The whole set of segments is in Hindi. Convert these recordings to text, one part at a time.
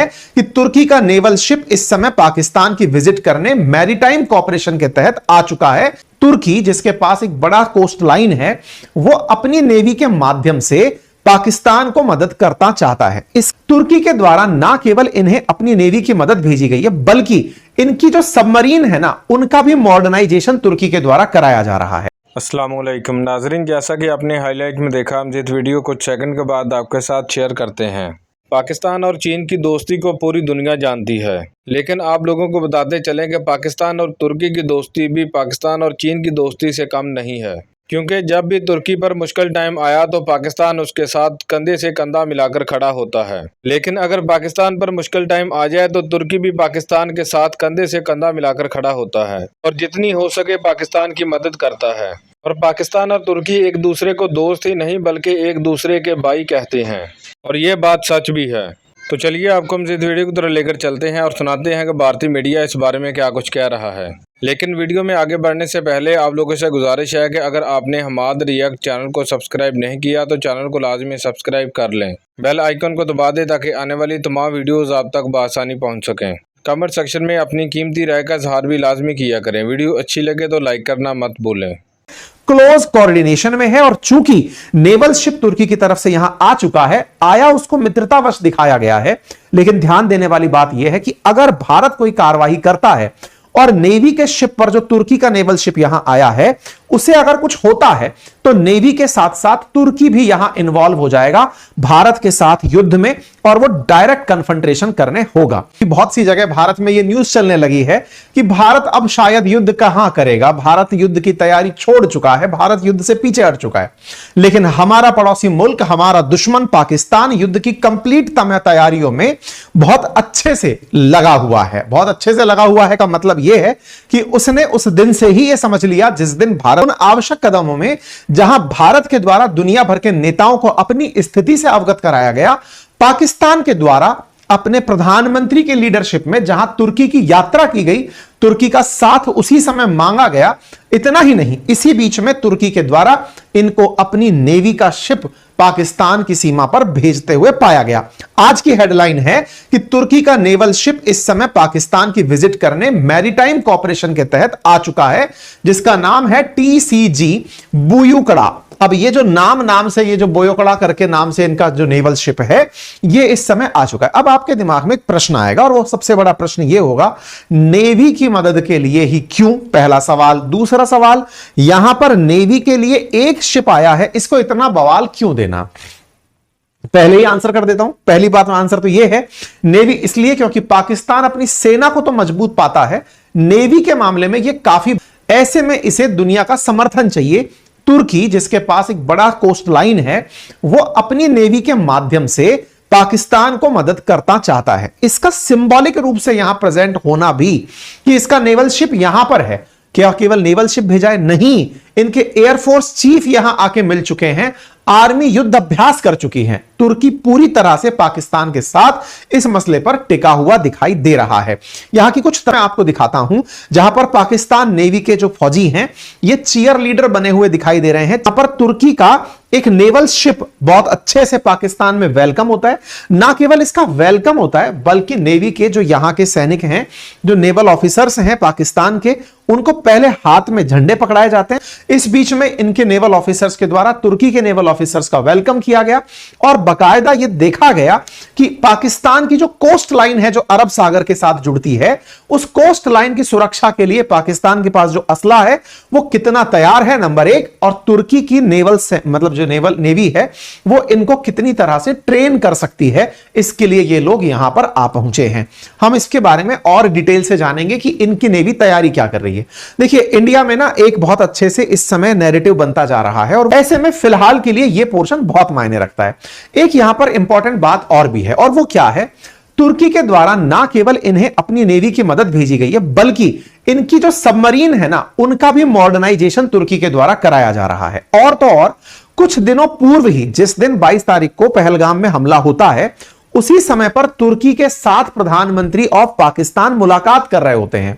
कि तुर्की का नेवल शिप इस समय पाकिस्तान की विजिट करने मैरीटाइम कॉर्पोरेशन के तहत आ चुका है। तुर्की, जिसके पास एक बड़ा कोस्ट लाइन है, वो अपनी नेवी के माध्यम से पाकिस्तान को मदद करना चाहता है। इस तुर्की के द्वारा ना केवल इन्हें अपनी नेवी की मदद भेजी गई है, बल्कि इनकी जो सबमरीन है ना, उनका भी मॉडर्नाइजेशन तुर्की के द्वारा कराया जा रहा है। अस्सलामुअलैकुम नाजरीन, जैसा कि आपने हाईलाइट में देखा, हम जिस वीडियो कुछ सेकंड के बाद आपके साथ शेयर करते हैं। पाकिस्तान और चीन की दोस्ती को पूरी दुनिया जानती है, लेकिन आप लोगों को बताते चलें कि पाकिस्तान और तुर्की की दोस्ती भी पाकिस्तान और चीन की दोस्ती से कम नहीं है। क्योंकि जब भी तुर्की पर मुश्किल टाइम आया तो पाकिस्तान उसके साथ कंधे से कंधा मिलाकर खड़ा होता है, लेकिन अगर पाकिस्तान पर मुश्किल टाइम आ जाए तो तुर्की भी पाकिस्तान के साथ कंधे से कंधा मिलाकर खड़ा होता है और जितनी हो सके पाकिस्तान की मदद करता है। और पाकिस्तान और तुर्की एक दूसरे को दोस्त ही नहीं बल्कि एक दूसरे के भाई कहते हैं, और ये बात सच भी है। तो चलिए आपको हम इस वीडियो की तरफ लेकर चलते हैं और सुनाते हैं कि भारतीय मीडिया इस बारे में क्या कुछ कह रहा है। लेकिन वीडियो में आगे बढ़ने से पहले आप लोगों से गुजारिश है कि अगर आपने हमाद रिएक्ट चैनल को सब्सक्राइब नहीं किया तो चैनल को लाजमी सब्सक्राइब कर लें, बेल आइकन को दबा दें ताकि आने वाली तमाम वीडियोज़ आप तक बआसानी पहुँच सकें। कमेंट सेक्शन में अपनी कीमती राय का इजहार भी लाजमी किया करें। वीडियो अच्छी लगे तो लाइक करना मत भूलें। क्लोज कोऑर्डिनेशन में है, और चूंकि नेवल शिप तुर्की की तरफ से यहां आ चुका है, आया उसको मित्रतावश दिखाया गया है। लेकिन ध्यान देने वाली बात यह है कि अगर भारत कोई कार्रवाई करता है और नेवी के शिप पर, जो तुर्की का नेवल शिप यहां आया है, उसे अगर कुछ होता है तो नेवी के साथ साथ तुर्की भी यहां इन्वॉल्व हो जाएगा भारत के साथ युद्ध में, और वो डायरेक्ट कन्फ्रंटेशन करने होगा। बहुत सी जगह भारत में ये न्यूज चलने लगी है कि भारत अब शायद युद्ध कहां करेगा, भारत युद्ध की तैयारी छोड़ चुका है, भारत युद्ध से पीछे हट चुका है। लेकिन हमारा पड़ोसी मुल्क, हमारा दुश्मन पाकिस्तान युद्ध की कंप्लीट तैयारियों में बहुत अच्छे से लगा हुआ है। बहुत अच्छे से लगा हुआ है का मतलब यह है कि उसने उस दिन से ही यह समझ लिया जिस दिन भारत उन आवश्यक कदमों में, जहां भारत के द्वारा दुनिया भर के नेताओं को अपनी स्थिति से अवगत कराया गया, पाकिस्तान के द्वारा अपने प्रधानमंत्री के लीडरशिप में जहां तुर्की की यात्रा की गई, तुर्की का साथ उसी समय मांगा गया। इतना ही नहीं, इसी बीच में तुर्की के द्वारा इनको अपनी नेवी का शिप पाकिस्तान की सीमा पर भेजते हुए पाया गया। आज की हेडलाइन है कि तुर्की का नेवल शिप इस समय पाकिस्तान की विजिट करने मैरीटाइम कॉर्पोरेशन के तहत आ चुका है, जिसका नाम है TCG बुयुकड़ा। अब ये जो नाम से, ये जो बोयोकड़ा करके नाम से इनका जो नेवल शिप है, ये इस समय आ चुका है। अब आपके दिमाग में एक प्रश्न आएगा, और वो सबसे बड़ा प्रश्न ये होगा, नेवी की मदद के लिए ही क्यों? पहला सवाल। दूसरा सवाल, यहां पर नेवी के लिए एक शिप आया है, इसको इतना बवाल क्यों देना? पहले ही आंसर कर देता हूं। पहली बात में आंसर तो यह है, नेवी इसलिए क्योंकि पाकिस्तान अपनी सेना को तो मजबूत पाता है, नेवी के मामले में यह काफी, ऐसे में इसे दुनिया का समर्थन चाहिए। तुर्की, जिसके पास एक बड़ा कोस्ट लाइन है, वो अपनी नेवी के माध्यम से पाकिस्तान को मदद करना चाहता है। इसका सिंबॉलिक रूप से यहां प्रेजेंट होना भी कि इसका नेवल शिप यहां पर है, क्या केवल नेवल शिप भेजा है? नहीं, इनके एयरफोर्स चीफ यहां आके मिल चुके हैं, आर्मी युद्ध अभ्यास कर चुकी है। तुर्की पूरी तरह से पाकिस्तान के साथ इस मसले पर टिका हुआ दिखाई दे रहा है। यहां की कुछ तरह आपको दिखाता हूं, जहां पर पाकिस्तान नेवी के जो फौजी हैं, ये चीयर लीडर बने हुए दिखाई दे रहे हैं। जहां पर तुर्की का एक नेवल शिप बहुत अच्छे से पाकिस्तान में वेलकम होता है। ना केवल इसका वेलकम होता है, बल्कि नेवी के जो यहां के सैनिक हैं, जो नेवल ऑफिसर्स हैं पाकिस्तान के, उनको पहले हाथ में झंडे पकड़ाए जाते हैं। इस बीच में इनके नेवल ऑफिसर्स के द्वारा तुर्की के नेवल ऑफिसर्स का वेलकम किया गया, और बाकायदा यह देखा गया कि पाकिस्तान की जो कोस्ट लाइन है, जो अरब सागर के साथ जुड़ती है, उस कोस्ट लाइन की सुरक्षा के लिए पाकिस्तान के पास जो असला है वो कितना तैयार है, नंबर एक, और तुर्की की नेवल से, मतलब जो नेवी है, वो इनको कितनी तरह से ट्रेन कर सकती है, इसके लिए ये लोग यहां पर आ पहुंचे हैं। हम इसके बारे में और डिटेल से जानेंगे कि इनकी नेवी तैयारी क्या कर रही है। देखिए, इंडिया में ना एक बहुत अच्छे से इस समय नैरेटिव बनता जा रहा है, और ऐसे में फिलहाल के लिए यह पोर्शन बहुत मायने रखता है। एक यहां पर इंपॉर्टेंट बात और भी है, और वो क्या है, तुर्की के द्वारा ना केवल इन्हें अपनी नेवी की मदद भेजी गई है, बल्कि इनकी जो सबमरीन है ना, उनका भी मॉडर्नाइजेशन तुर्की के द्वारा कराया जा रहा है। और तो और कुछ दिनों पूर्व ही, जिस दिन 22 तारीख को पहलगाम में हमला होता है, उसी समय पर तुर्की के 7 प्रधानमंत्री ऑफ पाकिस्तान मुलाकात कर रहे होते हैं।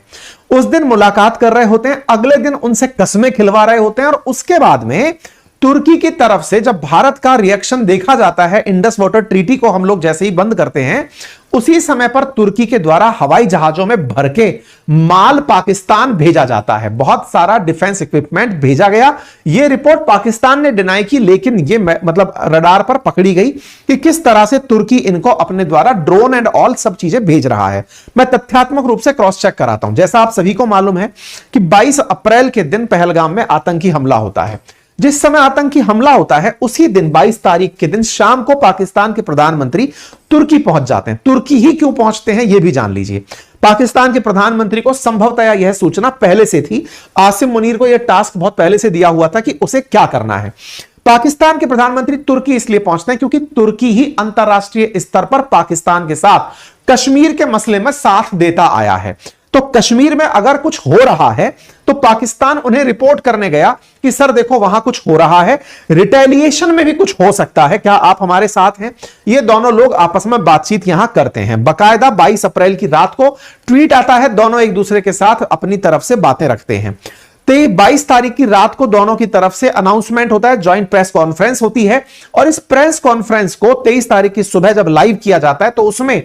उस दिन मुलाकात कर रहे होते हैं, अगले दिन उनसे कस्में खिलवा रहे होते हैं, और उसके बाद में तुर्की की तरफ से जब भारत का रिएक्शन देखा जाता है, इंडस वाटर ट्रीटी को हम लोग जैसे ही बंद करते हैं, उसी समय पर तुर्की के द्वारा हवाई जहाजों में भर के माल पाकिस्तान भेजा जाता है। बहुत सारा डिफेंस इक्विपमेंट भेजा गया। यह रिपोर्ट पाकिस्तान ने डिनाई की, लेकिन यह मतलब रडार पर पकड़ी गई कि किस तरह से तुर्की इनको अपने द्वारा ड्रोन एंड ऑल सब चीजें भेज रहा है। मैं तथ्यात्मक रूप से क्रॉस चेक कराता हूं। जैसा आप सभी को मालूम है कि 22 अप्रैल के दिन पहलगाम में आतंकी हमला होता है। जिस समय आतंकी हमला होता है उसी दिन 22 तारीख के दिन शाम को पाकिस्तान के प्रधानमंत्री तुर्की पहुंच जाते हैं। तुर्की ही क्यों पहुंचते हैं यह भी जान लीजिए। पाकिस्तान के प्रधानमंत्री को संभवतया यह सूचना पहले से थी। आसिम मुनीर को यह टास्क बहुत पहले से दिया हुआ था कि उसे क्या करना है। पाकिस्तान के प्रधानमंत्री तुर्की इसलिए पहुंचते हैं क्योंकि तुर्की ही अंतरराष्ट्रीय स्तर पर पाकिस्तान के साथ कश्मीर के मसले में साथ देता आया है। तो कश्मीर में अगर कुछ हो रहा है तो पाकिस्तान उन्हें रिपोर्ट करने गया कि सर देखो वहां कुछ हो रहा है, रिटेलिएशन में भी कुछ हो सकता है, क्या आप हमारे साथ हैं? ये दोनों लोग आपस में बातचीत यहां करते हैं। बकायदा 22 अप्रैल की रात को ट्वीट आता है, दोनों एक दूसरे के साथ अपनी तरफ से बातें रखते हैं। 22 तारीख की रात को दोनों की तरफ से अनाउंसमेंट होता है, ज्वाइंट प्रेस कॉन्फ्रेंस होती है और इस प्रेस कॉन्फ्रेंस को 23 तारीख की सुबह जब लाइव किया जाता है तो उसमें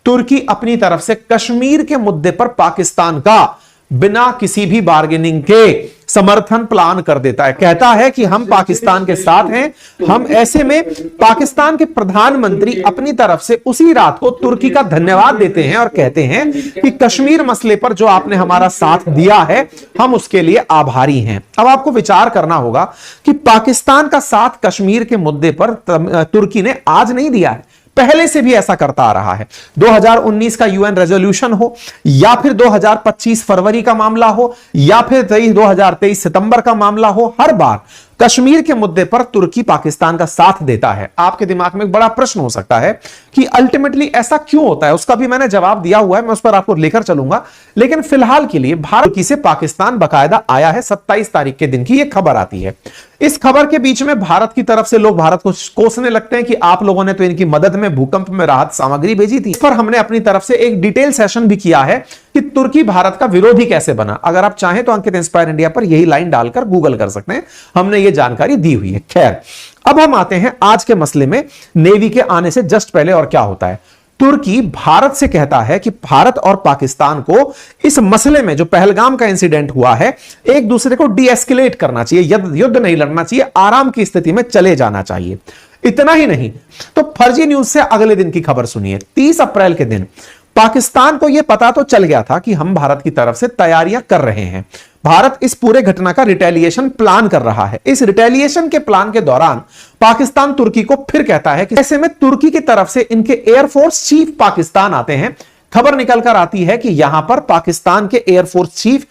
तुर्की अपनी तरफ से कश्मीर के मुद्दे पर पाकिस्तान का बिना किसी भी बार्गेनिंग के समर्थन प्लान कर देता है। कहता है कि हम पाकिस्तान के साथ हैं। हम ऐसे में पाकिस्तान के प्रधानमंत्री अपनी तरफ से उसी रात को तुर्की का धन्यवाद देते हैं और कहते हैं कि कश्मीर मसले पर जो आपने हमारा साथ दिया है हम उसके लिए आभारी हैं। अब आपको विचार करना होगा कि पाकिस्तान का साथ कश्मीर के मुद्दे पर तुर्की ने आज नहीं दिया है, पहले से भी ऐसा करता आ रहा है। 2019 का यूएन रेजोल्यूशन हो या फिर 2025 फरवरी का मामला हो या फिर 2023 सितंबर का मामला हो, हर बार कश्मीर के मुद्दे पर तुर्की पाकिस्तान का साथ देता है। आपके दिमाग में एक बड़ा प्रश्न हो सकता है कि अल्टीमेटली ऐसा क्यों होता है, उसका भी मैंने जवाब दिया हुआ है, मैं उस पर आपको लेकर चलूंगा। लेकिन फिलहाल के लिए भारत से पाकिस्तान बकायदा आया है। 27 तारीख के दिन की यह खबर आती है। इस खबर के बीच में भारत की तरफ से लोग भारत को कोसने लगते हैं कि आप लोगों ने तो इनकी मदद में भूकंप में राहत सामग्री भेजी थी। इस पर हमने अपनी तरफ से एक डिटेल सेशन भी किया है कि तुर्की भारत का विरोधी कैसे बना। अगर आप चाहें तो अंकित इंस्पायर इंडिया पर यही लाइन डालकर गूगल कर सकते हैं, हमने ये जानकारी दी हुई है। खैर, अब हम आते हैं आज के मसले में। नेवी के आने से जस्ट पहले और क्या होता है, तुर्की भारत से कहता है कि भारत और पाकिस्तान को इस मसले में जो पहलगाम का इंसिडेंट हुआ है एक दूसरे को डीएस्केलेट करना चाहिए, युद्ध नहीं लड़ना चाहिए, आराम की स्थिति में चले जाना चाहिए। इतना ही नहीं तो फर्जी न्यूज से अगले दिन की खबर सुनिए। 30 अप्रैल के दिन पाकिस्तान को यह पता तो चल गया था कि हम भारत की तरफ से तैयारियां कर रहे हैं। भारत इस पूरे घटना का रिटेलिएशन प्लान कर रहा है। इस रिटेलिएशन के प्लान के दौरान पाकिस्तान तुर्की को फिर कहता है कि ऐसे में तुर्की की तरफ से इनके एयरफोर्स चीफ पाकिस्तान आते हैं। खबर निकलकर आती है कि यहां पर पाकिस्तान के एयरफोर्स चीफ,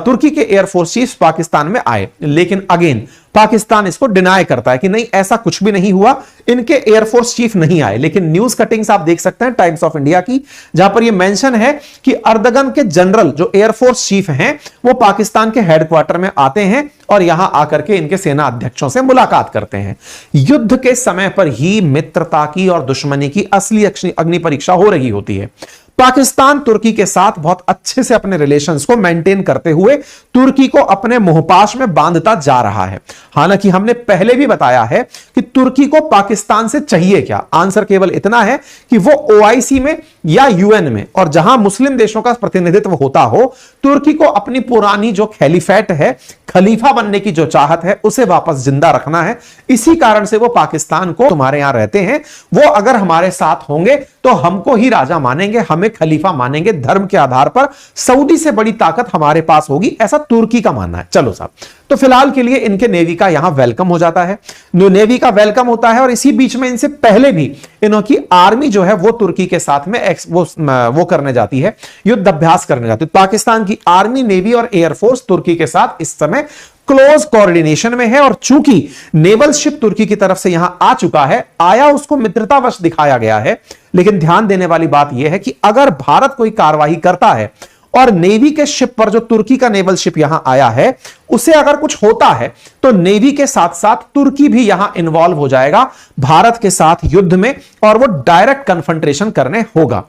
तुर्की के एयरफोर्स चीफ पाकिस्तान में आए, लेकिन अगेन पाकिस्तान इसको डिनाई करता है कि नहीं ऐसा कुछ भी नहीं हुआ, इनके एयरफोर्स चीफ नहीं आए। लेकिन न्यूज कटिंग्स आप देख सकते हैं टाइम्स ऑफ इंडिया की, जहां पर यह मेंशन है कि अर्दगन के जनरल जो एयरफोर्स चीफ हैं वो पाकिस्तान के हेडक्वार्टर में आते हैं और यहां आकर के इनके सेना अध्यक्षों से मुलाकात करते हैं। युद्ध के समय पर ही मित्रता की और दुश्मनी की असली अग्नि परीक्षा हो रही होती है। पाकिस्तान तुर्की के साथ बहुत अच्छे से अपने रिलेशंस को मेंटेन करते हुए तुर्की को अपने मुंहपाश में बांधता जा रहा है। हालांकि हमने पहले भी बताया है कि तुर्की को पाकिस्तान से चाहिए क्या। आंसर केवल इतना है कि वो ओआईसी में या यूएन में और जहां मुस्लिम देशों का प्रतिनिधित्व होता हो, तुर्की को अपनी पुरानी जो खलीफेट है, खलीफा बनने की जो चाहत है, उसे वापस जिंदा रखना है। इसी कारण से वो पाकिस्तान को तुम्हारे यहां रहते हैं, वो अगर हमारे साथ होंगे तो हमको ही राजा मानेंगे, हमें खलीफा मानेंगे, धर्म के आधार पर सऊदी से बड़ी ताकत हमारे पास होगी, ऐसा तुर्की का मानना है। चलो साहब, तो फिलहाल के लिए इनके नेवी का यहां वेलकम हो जाता है, नेवी का वेलकम होता है और इसी बीच में इनसे पहले भी इनकी आर्मी जो है वो तुर्की के साथ में वो करने जाती है, युद्ध अभ्यास करने जाती है। पाकिस्तान की आर्मी, नेवी और एयरफोर्स तुर्की के साथ इस समय क्लोज कोऑर्डिनेशन में है और चूंकि नेवल शिप तुर्की की तरफ से यहां आ चुका है, आया उसको मित्रतावश दिखाया गया है। लेकिन ध्यान देने वाली बात यह है कि अगर भारत कोई कार्रवाई करता है और नेवी के शिप पर जो तुर्की का नेवल शिप यहां आया है उसे अगर कुछ होता है तो नेवी के साथ साथ तुर्की भी यहां इन्वॉल्व हो जाएगा भारत के साथ युद्ध में और वो डायरेक्ट कन्फ्रंटेशन करने होगा।